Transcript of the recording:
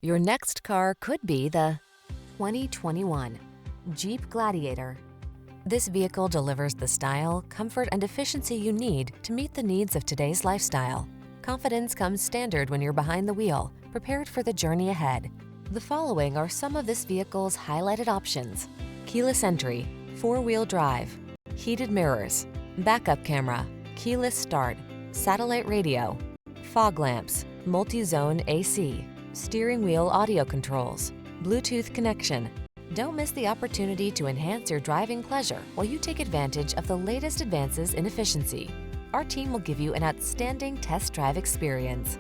Your next car could be the 2021 Jeep Gladiator. This vehicle delivers the style, comfort, and efficiency you need to meet the needs of today's lifestyle. Confidence comes standard when you're behind the wheel, prepared for the journey ahead. The following are some of this vehicle's highlighted options: keyless entry, four-wheel drive, heated mirrors, backup camera, keyless start, satellite radio, fog lamps, multi-zone AC, steering wheel audio controls, Bluetooth connection. Don't miss the opportunity to enhance your driving pleasure while you take advantage of the latest advances in efficiency. Our team will give you an outstanding test drive experience.